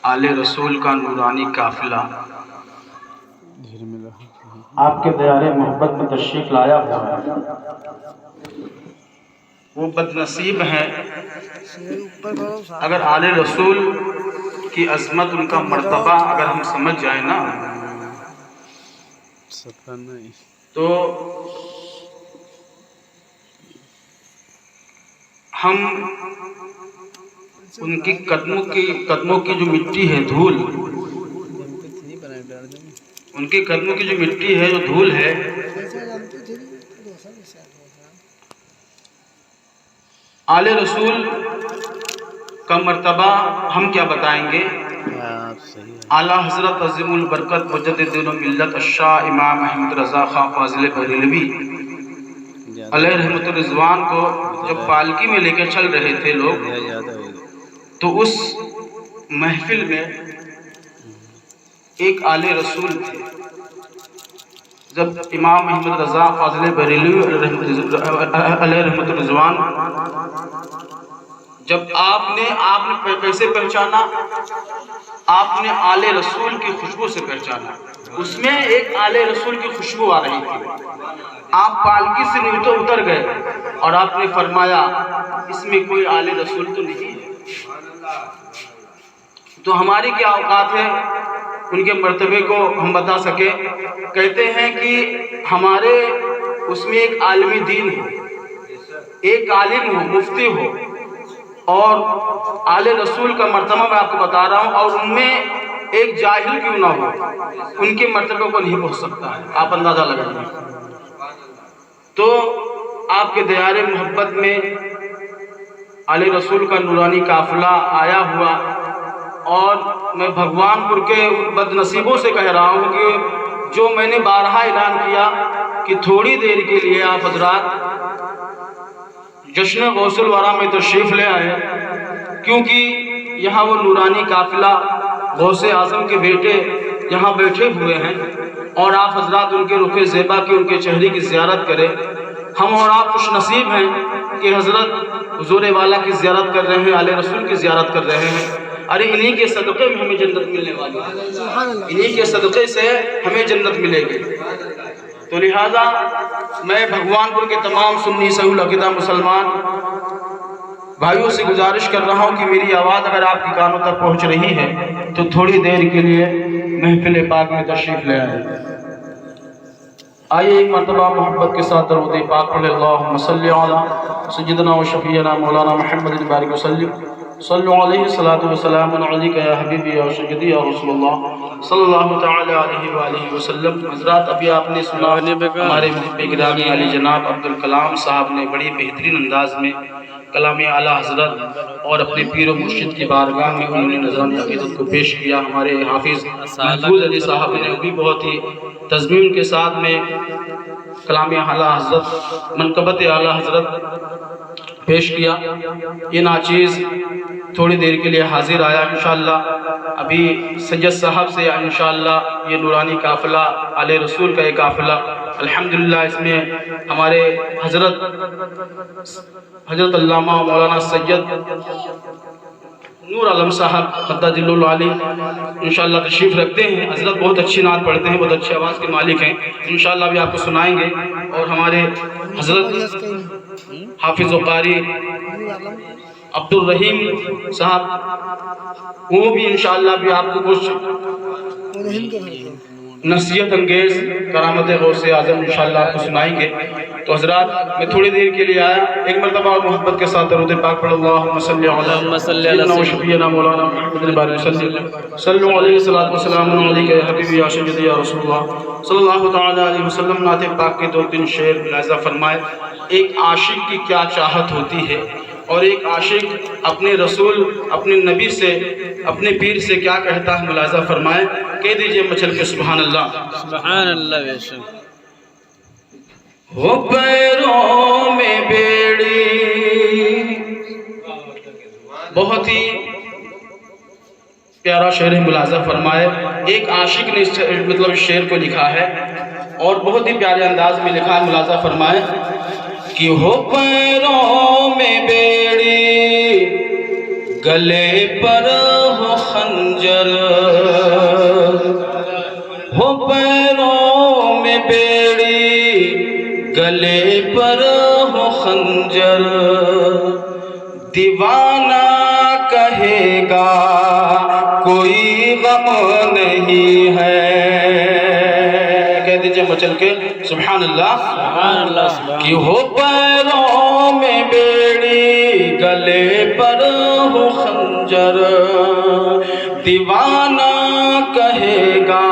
آل رسول کا نورانی قافلہ آپ کے دیار محبت میں تشریف لایا ہوا ہے، وہ بد نصیب ہیں اگر آل رسول کی عظمت، ان کا مرتبہ اگر ہم سمجھ جائیں نا تو ہم ان کی قدموں کی جو مٹی ہے، دھول، ان کے قدموں کی جو مٹی ہے، جو دھول ہے، آل رسول کا مرتبہ ہم کیا بتائیں گے۔ اعلیٰ حضرت عظیم البرکت مجدد دین و ملت الشاہ امام احمد رضا خان فاضل بریلوی علیہ رحمت الرضوان کو جب پالکی میں لے کے چل رہے تھے لوگ، تو اس محفل میں ایک آل رسول تھے۔ جب امام احمد رضا فاضل بریلوی علیہ رحمت الرضوان، جب آپ نے کیسے پہچانا؟ آپ نے آل رسول کی خوشبو سے پہچانا۔ اس میں ایک آل رسول کی خوشبو آ رہی تھی۔ آپ پالکی سے نیچے اتر گئے اور آپ نے فرمایا اس میں کوئی آل رسول تو نہیں ہے۔ تو ہماری کیا اوقات ہے ان کے مرتبے کو ہم بتا سکیں؟ کہتے ہیں کہ ہمارے اس میں ایک عالم دین ہو، ایک عالم ہو، مفتی ہو، اور آل رسول کا مرتبہ میں آپ کو بتا رہا ہوں، اور ان میں ایک جاہل کیوں نہ ہو، ان کے مرتبے کو نہیں پہنچ سکتا ہے۔ آپ اندازہ لگائیے۔ تو آپ کے دیار محبت میں آل رسول کا نورانی قافلہ آیا ہوا، اور میں بھگوان پور کے بد نصیبوں سے کہہ رہا ہوں کہ جو میں نے بارہا اعلان کیا کہ تھوڑی دیر کے لیے آپ حضرات جشن غوث الورا میں تشریف لے آئے، کیونکہ یہاں وہ نورانی قافلہ غوث اعظم کے بیٹے یہاں بیٹھے ہوئے ہیں، اور آپ حضرات ان کے رخ زیبا کی، ان کے چہرے کی زیارت کریں۔ ہم اور آپ خوش نصیب ہیں کہ حضرت حضور والا کی زیارت کر رہے ہیں، آل رسول کی زیارت کر رہے ہیں۔ ارے انہی کے صدقے میں ہمیں جنت ملنے والی ہے، انہی کے صدقے سے ہمیں جنت ملے گی۔ تو لہٰذا میں بھگوان پور کے تمام سنی سہول عقیدہ مسلمان بھائیوں سے گزارش کر رہا ہوں کہ میری آواز اگر آپ کی کانوں تک پہنچ رہی ہے تو تھوڑی دیر کے لیے محفل پاک میں تشریف لے آئیں۔ آئیے ایک مرتبہ محبت کے ساتھ درود پاک پڑھیں۔ اللہم صلی علی سیدنا و شفیعنا مولانا محمد بارک وسلم، صلو علیہ الصلاۃ والسلام علیک یا حبیبی یا سیدی یا رسول اللہ صلی اللہ تعالی علیہ وآلہ وسلم۔ حضرات ابھی آپ نے سنا ہمارے مفتی گرامی علی جناب عبدالکلام صاحب نے بڑی بہترین انداز میں کلام اعلیٰ حضرت اور اپنے پیر و مرشد کی بارگاہ میں انہوں نے نذرانِ عقیدت کو پیش کیا۔ ہمارے حافظ محفوظ علی صاحب نے بھی بہت ہی تضمین کے ساتھ میں کلام اعلیٰ حضرت، منقبت اعلیٰ حضرت پیش کیا۔ یہ ناچیز تھوڑی دیر کے لیے حاضر آیا انشاءاللہ۔ ابھی سید صاحب سے انشاءاللہ یہ نورانی قافلہ، آل رسول کا ایک قافلہ الحمدللہ، اس میں ہمارے حضرت علامہ مولانا سید نور عالم صاحب مدد العالی انشاءاللہ تشریف رکھتے ہیں۔ حضرت بہت اچھی نعت پڑھتے ہیں، بہت اچھی آواز کے مالک ہیں، انشاءاللہ بھی آپ کو سنائیں گے۔ اور ہمارے حضرت حافظ و قاری عبدالرحیم صاحب، وہ بھی انشاءاللہ بھی آپ کو کچھ نصیحت انگیز کرامت غوث اعظم انشاءاللہ آپ کو سنائیں گے۔ تو حضرات میں تھوڑی دیر کے لیے آیا، ایک مرتبہ اور محبت کے ساتھ درود پاک پڑھ۔ اللہم صلی علی سیدنا و شفیعنا مولانا محمد بارک وسلم، صلو علیہ الصلاۃ والسلام علیک یا حبیبی یا سیدی یا رسول اللہ صلی اللہ تعالی علیہ وسلم۔ نعت پاک کے 2-3 شعر ملاحظہ فرمائے۔ ایک عاشق کی کیا چاہت ہوتی ہے، اور ایک عاشق اپنے رسول، اپنے نبی سے، اپنے پیر سے کیا کہتا ہے، ملاحظہ فرمائے۔ کہہ دیجئے مچل کے سبحان اللہ، سبحان اللہ۔ بے شک ہو پیروں میں بیڑی، بہت ہی پیارا شعر ہے، ملاحظہ فرمائے۔ ایک عاشق نے اس شعر کو لکھا ہے اور بہت ہی پیارے انداز میں لکھا ہے، ملاحظہ فرمائے کہ ہو پیروں میں بیڑی، گلے پر ہو خنجر ہو پیروں میں بیڑی گلے پر ہو خنجر دیوانہ کہے گا کوئی غم نہیں ہے کہہ دیجئے مچل کے سبحان اللہ سبحان اللہ سبحان کہ ہو پیروں میں بیڑی گلے پر ہو خنجر دیوانہ کہے گا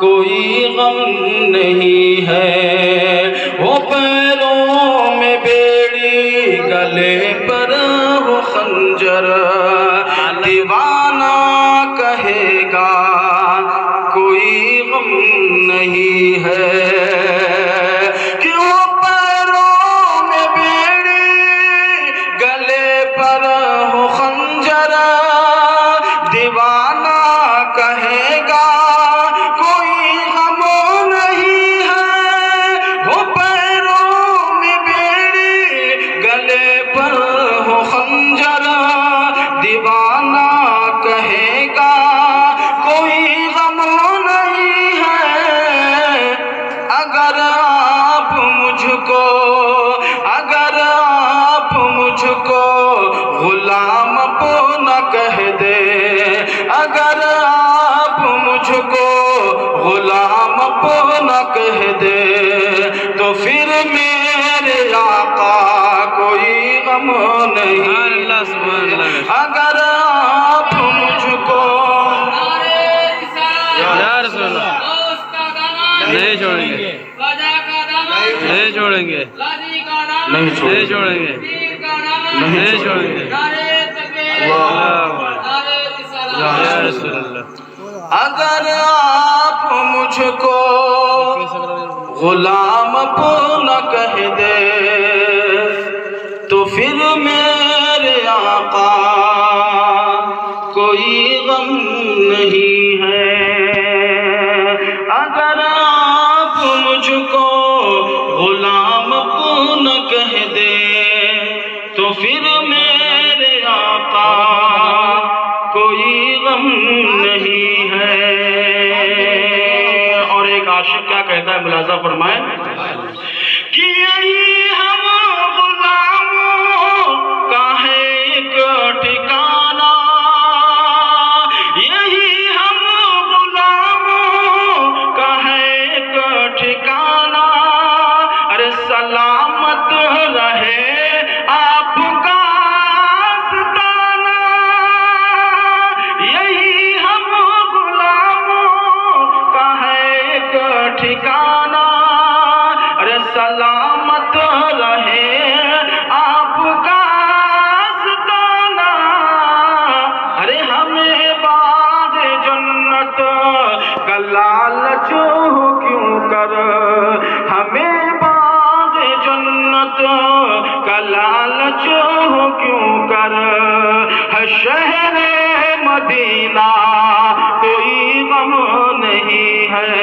کوئی غم نہیں ہے ہو پیروں میں بیڑی گلے پر ہو خنجر دیوانہ کہے گا کوئی غم نہیں ہے کہ وہ پیروں میں بیڑی گلے پر ہو خنجر دیوانہ کہے گا کوئی غم نہیں ہے وہ پیروں میں بیڑی گلے پر ہو خنجر دیوانہ کہے گا کوئی غم نہیں ہے اگر آپ مجھ کو غلام اپنا کہہ دے اگر آپ مجھ کو غلام اپنا کہہ دے تو پھر میرے آقا کوئی غم نہیں اگر آپ مجھ کو یا رسول اللہ نہیں چھوڑیں گے نہیں چھوڑیں گے نہیں نہیں چھوڑیں گے نہیں چھوڑیں گے یا رسول اللہ اگر آپ مجھ کو غلام اپنا کہہ دے تو پھر میرے آقا کوئی غم نہیں ہے اگر آپ مجھ کو غلام اپنا کہہ دے تو پھر میرے آقا کوئی غم نہیں ہے اور ایک عاشق کیا کہتا ہے ملاحظہ فرمائیں کہ یہی ہم غلاموں کا ہے ایک ٹھکانہ یہی ہم غلاموں کا ہے ایک ٹھکانہ ارے سلامت رہے آپ کا آستانہ یہی ہم غلاموں کا ہے ایک ٹھکانہ ارے سلامت رہے آپ کا آستانہ ارے ہمیں باغ جنت کا لالچ کیوں کر ہمیں باغ جنت کا لالچ کیوں کر ہے شہر مدینہ کوئی غم نہیں ہے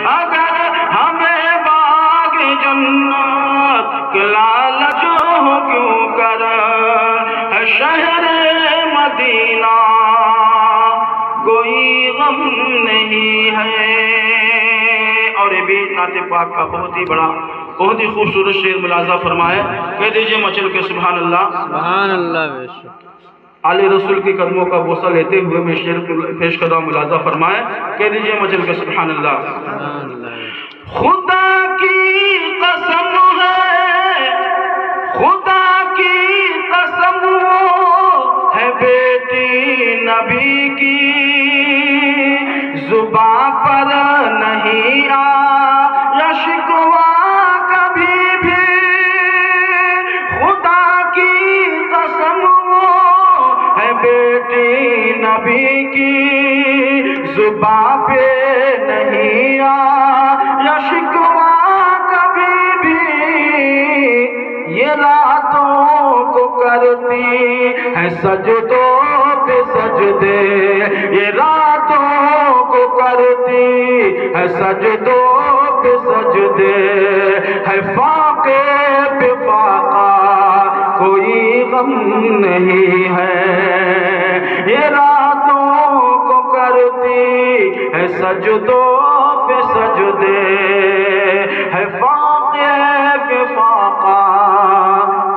اگر ہمیں باغ جنت کا لالچ کیوں کر ہے شہر مدینہ کوئی غم نہیں ہے اور یہ بھی نعت پاک کا بہت ہی خوبصورت شعر ملاحظہ فرمائے کہہ دیجئے مچل کے سبحان اللہ سبحان اللہ بے شک آل رسول کے قدموں کا بوسہ لیتے ہوئے میں شعر پیش کردہ ملاحظہ فرمائے کہہ دیجئے مچل کے سبحان اللہ سبحان اللہ خدا کی قسم ہے خدا کی قسم ہے بیٹی نبی کی زباں پر نہیں آیا شکوہ کبھی بھی خدا کی قسم ہے بیٹی نبی کی زباں پہ نہیں آیا شکوہ کبھی بھی یہ راتوں کو کرتی ہے سجدوں پہ سجدے یہ راتوں کو کرتی ہے سجدوں پہ سجدے ہے فاقے پہ فاقہ کوئی غم نہیں ہے یہ راتوں کو کرتی ہے سجدوں پہ سجدے، ہے فاقے پہ فاقہ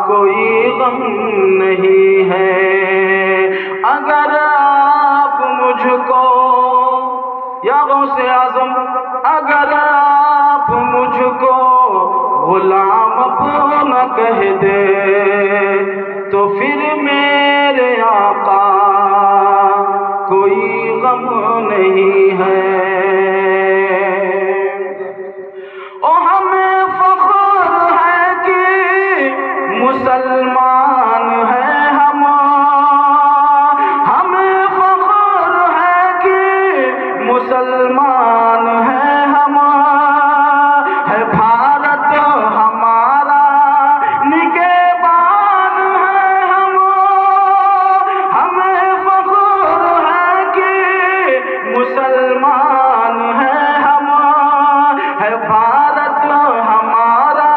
کوئی غم نہیں ہے۔ اگر آپ مجھ کو یا غوث اعظم، اگر آپ مجھ کو غلام اپنا کہہ دے تو پھر میرے آقا کوئی غم نہیں ہے۔ او ہمیں فخر ہے کہ مسلمان ہیں ہم، ہمیں فخر ہے کہ مسلمان ہیں ہم، ہے بھارت ہمارا نگہبان ہے ہم، ہمیں فخر ہے کہ مسلمان ہیں ہم، ہے بھارت ہمارا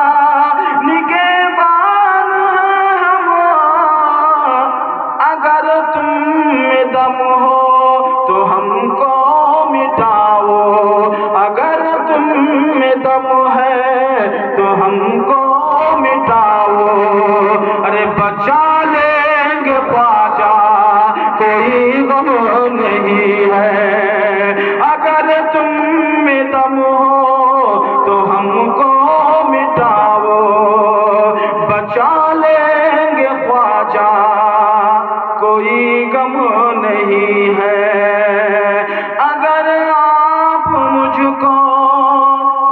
نگہبان ہے ہم۔ اگر تم میں دم ہو تو ہم کو مٹاؤ، اگر تم میں دم ہے تو ہم کو مٹاؤ، ارے بچا لیں گے خواجہ کوئی غم نہیں ہے۔ اگر تم میں دم ہو تو ہم کو مٹاؤ، بچا لیں گے خواجہ کوئی غم نہیں ہے۔ اگر آپ مجھ کو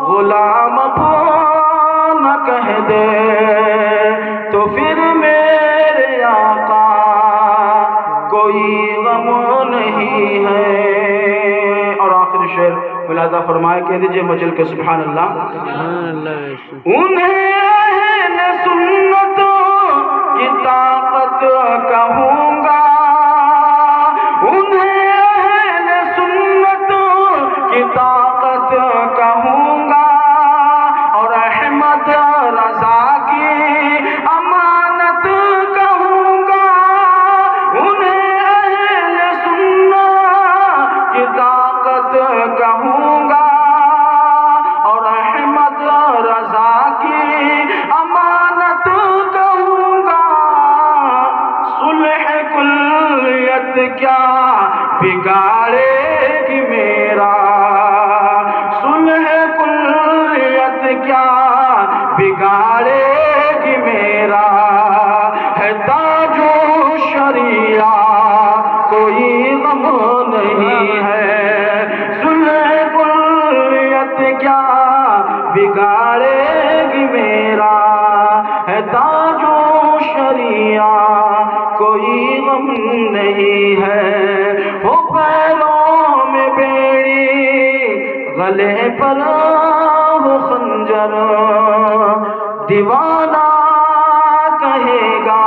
غلام اپنا کہہ دے تو پھر میرے آقا کوئی غم نہیں ہے۔ اور آخر شعر ملاحظہ فرمائے، کہہ دیجئے مجل کے سبحان اللہ۔ انہیں اہل سنت کی طاقت کہوں گا، انہیں اہل سنت کی طاقت کہوں گا، اور احمد رضا کی امانت کہوں گا، انہیں اہل سنت کی طاقت کہوں گا، اور احمد رضا کی امانت کہوں گا۔ صلح کلیت کیا بگاڑے گی میرا، صلح کلیت کیا بگاڑے گی میرا، ہے تاج و شریعہ کوئی غم نہیں ہے، صلح کلیت کیا بگاڑے گی میرا، ہے تاج و شریعہ کوئی غم نہیں ہے۔ ہو پیروں میں بیڑی گلے پر ہو خنجر، دیوانہ کہے گا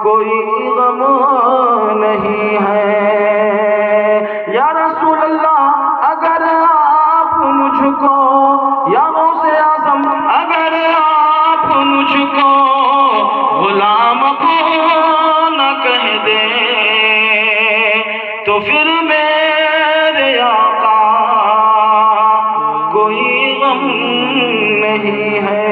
کوئی غم نہیں ہے۔ یا رسول اللہ، اگر آپ مجھ کو، یا غوث اعظم، اگر آپ مجھ کو غلام اپنا کہہ دے تو پھر میرے آقا کوئی غم نہیں ہے۔